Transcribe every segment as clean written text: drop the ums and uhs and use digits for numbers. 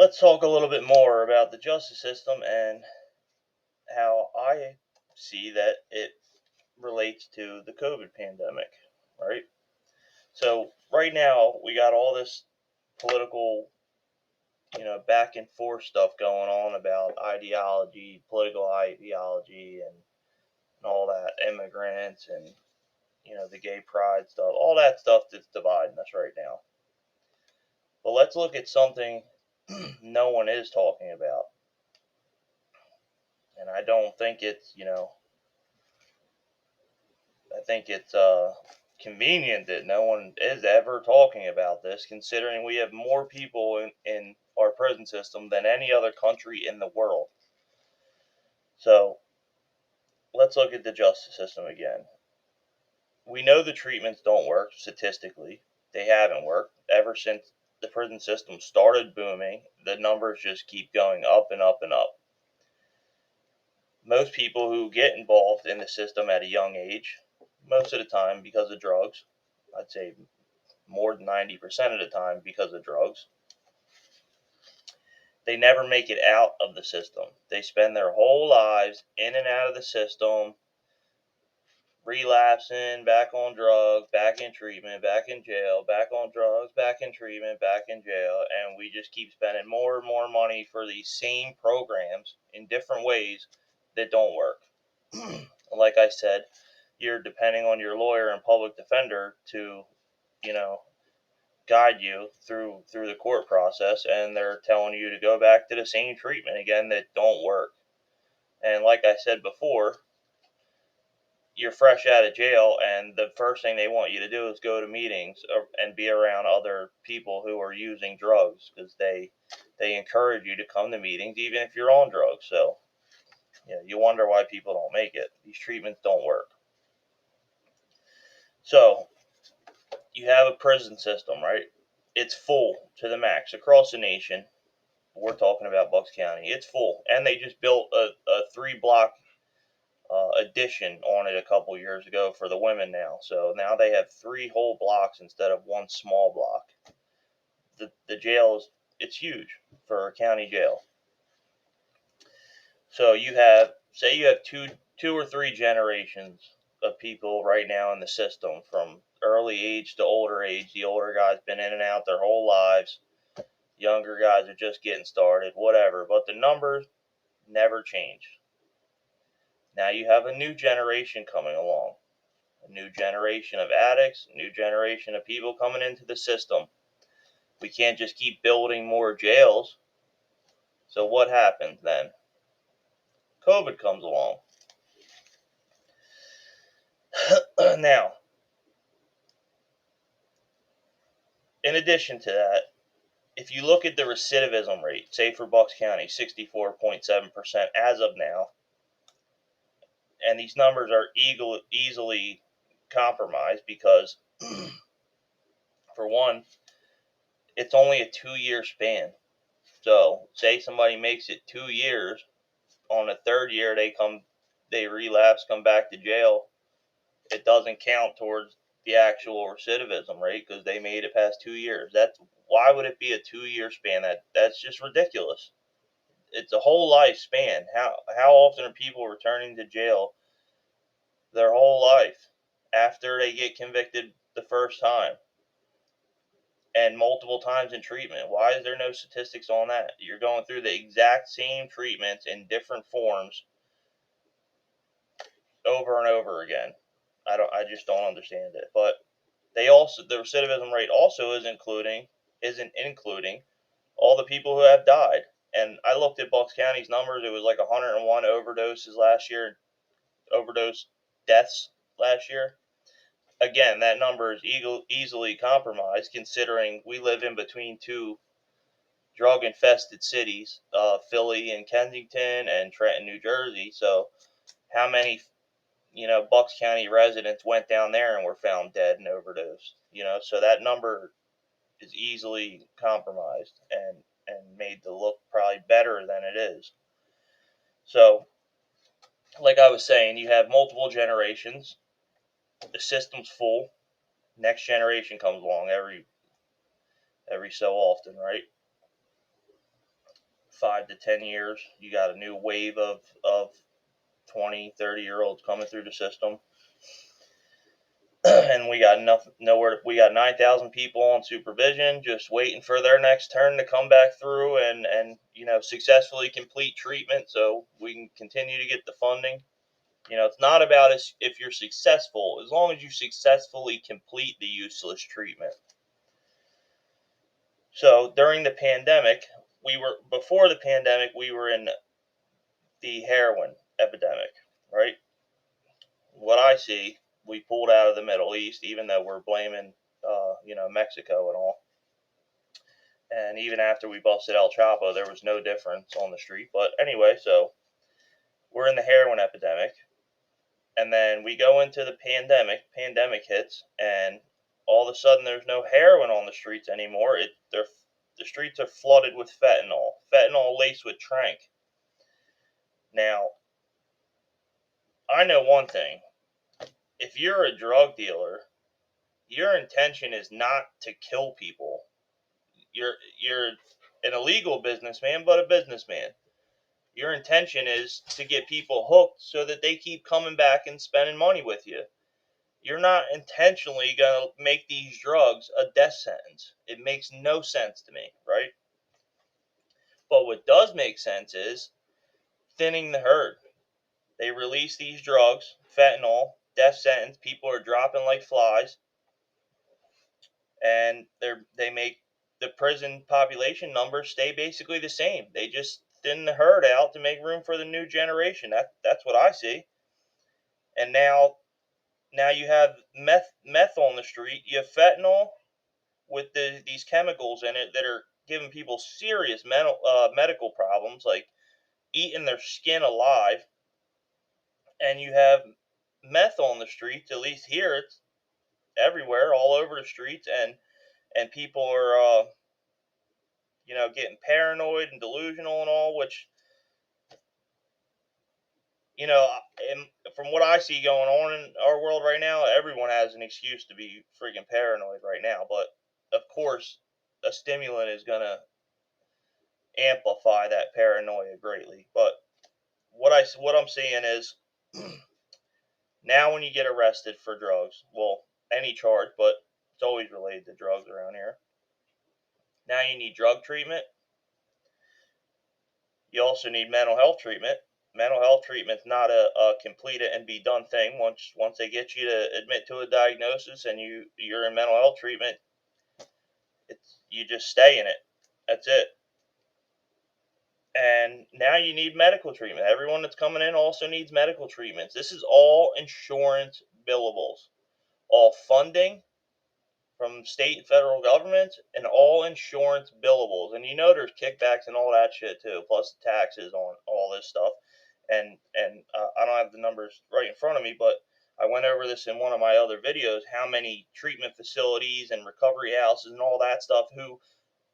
let's talk a little bit more about the justice system and how I see that it relates to the COVID pandemic, right? So right now we got all this political, back and forth stuff going on about ideology, political ideology, and all that, immigrants and the gay pride stuff, all that stuff that's dividing us right now. But let's look at something no one is talking about, and I don't think it's I think it's convenient that no one is ever talking about this, considering we have more people in our prison system than any other country in the world. So let's look at the justice system again. We know the treatments don't work statistically. They haven't worked ever since the prison system started booming. The numbers just keep going up and up and up. Most people who get involved in the system at a young age, most of the time because of drugs, I'd say more than 90% of the time because of drugs, they never make it out of the system. They spend their whole lives in and out of the system, relapsing, back on drugs, back in treatment, back in jail, back on drugs, back in treatment, back in jail, and we just keep spending more and more money for these same programs in different ways that don't work. Like I said, you're depending on your lawyer and public defender to, you know, guide you through the court process, and they're telling you to go back to the same treatment again that don't work. And like I said before, you're fresh out of jail, and the first thing they want you to do is go to meetings and be around other people who are using drugs, because they encourage you to come to meetings even if you're on drugs. So you wonder why people don't make it. These treatments don't work. So you have a prison system, right? It's full to the max across the nation. We're talking about Bucks County. It's full, and they just built a 3 block addition on it a couple years ago for the women now. So now they have 3 whole blocks instead of 1 small block. The jail it's huge for a county jail. So you have two or three generations of people right now in the system, from early age to older age. The older guys been in and out their whole lives. Younger guys are just getting started, whatever. But the numbers never change. Now you have a new generation coming along. A new generation of addicts, a new generation of people coming into the system. We can't just keep building more jails. So what happens then? COVID comes along. Now, in addition to that, if you look at the recidivism rate, say for Bucks County, 64.7% as of now, and these numbers are easily compromised because, for one, it's only a 2-year span. So, say somebody makes it 2 years, on the 3rd year they relapse, come back to jail. It doesn't count towards the actual recidivism rate because they made it past 2 years. Why would it be a 2-year span? That's just ridiculous. It's a whole life span. How often are people returning to jail their whole life after they get convicted the first time, and multiple times in treatment? Why is there no statistics on that? You're going through the exact same treatments in different forms over and over again. I just don't understand it. But the recidivism rate also isn't including all the people who have died. And I looked at Bucks County's numbers. It was like 101 overdoses last year, overdose deaths last year. Again, that number is easily compromised, considering we live in between 2 drug-infested cities, Philly and Kensington and Trenton, New Jersey. So how many Bucks County residents went down there and were found dead and overdosed? So that number is easily compromised and made to look probably better than it is. So, like I was saying, you have multiple generations. The system's full. Next generation comes along every so often, right? 5 to 10 years, you got a new wave of 20, 30-year-olds coming through the system. And we got we got 9,000 people on supervision just waiting for their next turn to come back through and successfully complete treatment so we can continue to get the funding. It's not about if you're successful, as long as you successfully complete the useless treatment. So during the pandemic, before the pandemic, we were in the heroin epidemic, right? What I see, we pulled out of the Middle East, even though we're blaming, Mexico and all. And even after we busted El Chapo, there was no difference on the street. But anyway, so we're in the heroin epidemic. And then we go into the pandemic hits, and all of a sudden there's no heroin on the streets anymore. The streets are flooded with fentanyl laced with tranq. Now, I know one thing. If you're a drug dealer, your intention is not to kill people. You're an illegal businessman, but a businessman. Your intention is to get people hooked so that they keep coming back and spending money with you. You're not intentionally going to make these drugs a death sentence. It makes no sense to me, right? But what does make sense is thinning the herd. They release these drugs, fentanyl, death sentence, people are dropping like flies, and they make the prison population numbers stay basically the same. They just thin the herd out to make room for the new generation. That's what I see. And now you have meth on the street. You have fentanyl with these chemicals in it that are giving people serious medical problems, like eating their skin alive. And you have meth on the streets. At least here, it's everywhere, all over the streets, and people are getting paranoid and delusional and all, which, and from what I see going on in our world right now, everyone has an excuse to be freaking paranoid right now. But of course, a stimulant is going to amplify that paranoia greatly. But what I'm seeing is now when you get arrested for drugs, well, any charge, but it's always related to drugs around here. Now you need drug treatment. You also need mental health treatment. Mental health treatment's not a complete it and be done thing. Once they get you to admit to a diagnosis and you're in mental health treatment, you just stay in it. That's it. And now you need medical treatment. Everyone that's coming in also needs medical treatments. This is all insurance billables, all funding from state and federal governments, and all insurance billables. And there's kickbacks and all that shit too, plus the taxes on all this stuff. And I don't have the numbers right in front of me, but I went over this in one of my other videos, how many treatment facilities and recovery houses and all that stuff who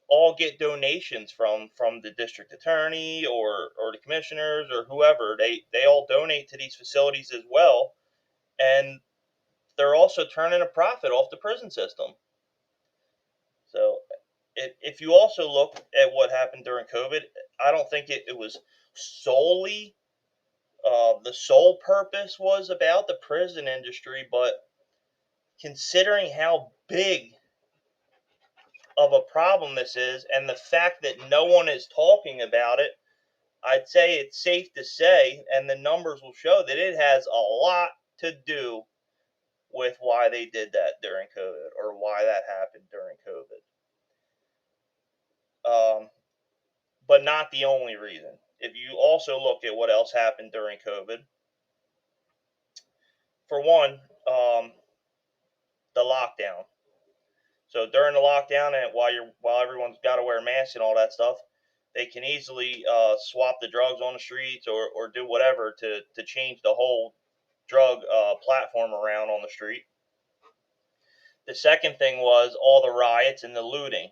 all get donations from the district attorney or the commissioners or whoever. They all donate to these facilities as well, and they're also turning a profit off the prison system. So if you also look at what happened during COVID, I don't think it was solely the sole purpose was about the prison industry, but considering how big of a problem this is and the fact that no one is talking about it, I'd say it's safe to say, and the numbers will show, that it has a lot to do with why they did that during COVID, or why that happened during COVID. But not the only reason. If you also look at what else happened during COVID, for one, the lockdown. So during the lockdown, and while everyone's got to wear masks and all that stuff, they can easily swap the drugs on the streets or do whatever to change the whole drug platform around on the street. The second thing was all the riots and the looting.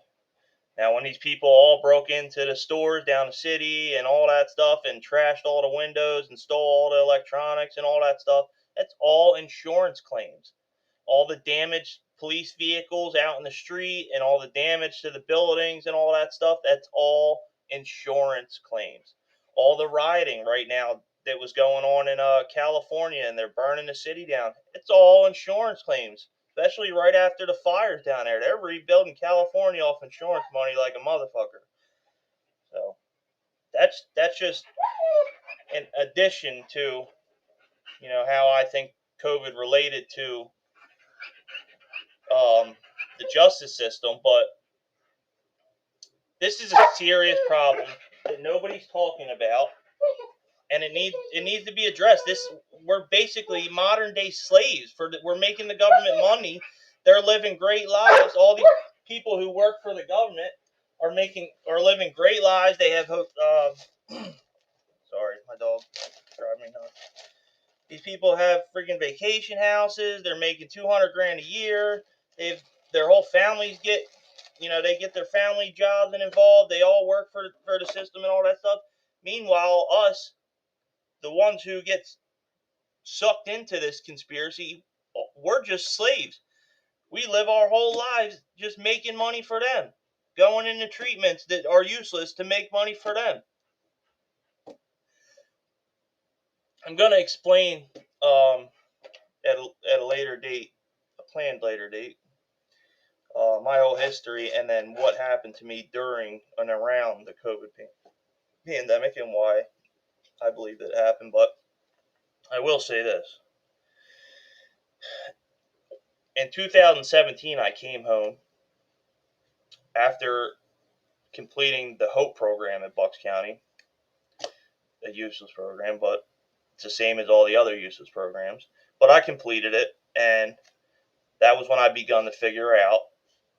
Now, when these people all broke into the stores down the city and all that stuff and trashed all the windows and stole all the electronics and all that stuff, that's all insurance claims. All the damaged police vehicles out in the street and all the damage to the buildings and all that stuff, that's all insurance claims. All the rioting right now that was going on in California, and they're burning the city down, it's all insurance claims, especially right after the fires down there. They're rebuilding California off insurance money like a motherfucker. So that's just in addition to, how I think COVID related to the justice system. But this is a serious problem that nobody's talking about, and it needs to be addressed. We're basically modern day slaves. We're making the government money. They're living great lives. All these people who work for the government are living great lives. They have sorry, my dog driving me nuts. These people have freaking vacation houses. They're making $200,000 a year. Their whole families they get their family jobs and involved. They all work for the system and all that stuff. Meanwhile, us, the ones who get sucked into this conspiracy, we're just slaves. We live our whole lives just making money for them, going into treatments that are useless to make money for them. I'm going to explain at a later date, a planned later date, my whole history, and then what happened to me during and around the COVID pandemic and why I believe it happened. But I will say this. In 2017, I came home after completing the HOPE program at Bucks County, a useless program, but it's the same as all the other useless programs. But I completed it, and that was when I begun to figure out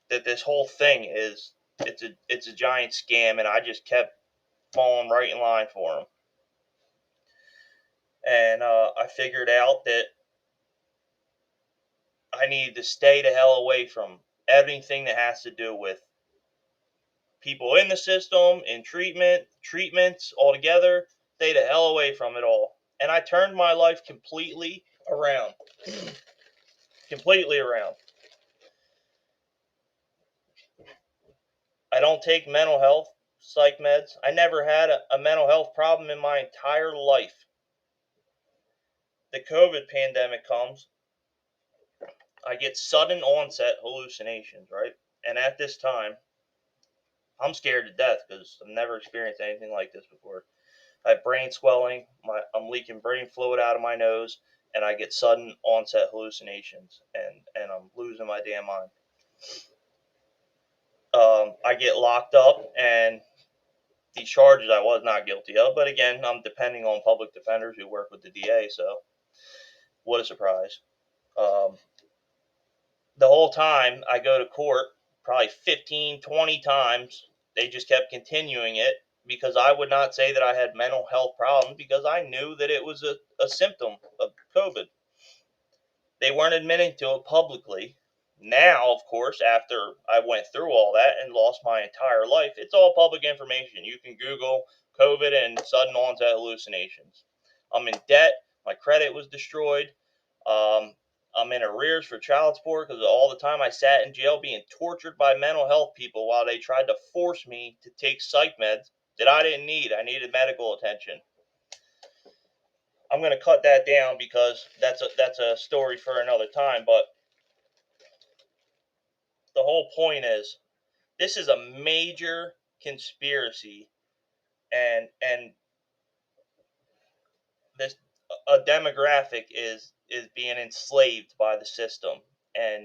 that this whole thing it's a giant scam, and I just kept falling right in line for them. And I figured out that I needed to stay the hell away from everything that has to do with people in the system, in treatments altogether. Stay the hell away from it all. And I turned my life completely around. Completely around. I don't take mental health psych meds. I never had a mental health problem in my entire life. The COVID pandemic comes. I get sudden onset hallucinations, right? And at this time, I'm scared to death because I've never experienced anything like this before. I have brain swelling. I'm leaking brain fluid out of my nose, and I get sudden onset hallucinations, and I'm losing my damn mind. I get locked up, and these charges I was not guilty of, but again, I'm depending on public defenders who work with the DA, so what a surprise. The whole time I go to court, probably 15, 20 times, they just kept continuing it because I would not say that I had mental health problems because I knew that it was a symptom of COVID. They weren't admitting to it publicly. Now, of course, after I went through all that and lost my entire life, it's all public information. You can Google COVID and sudden onset hallucinations. I'm in debt. My credit was destroyed. I'm in arrears for child support because all the time I sat in jail being tortured by mental health people while they tried to force me to take psych meds that I didn't need. I needed medical attention. I'm going to cut that down because that's a story for another time. But the whole point is, this is a major conspiracy, and this a demographic is being enslaved by the system, and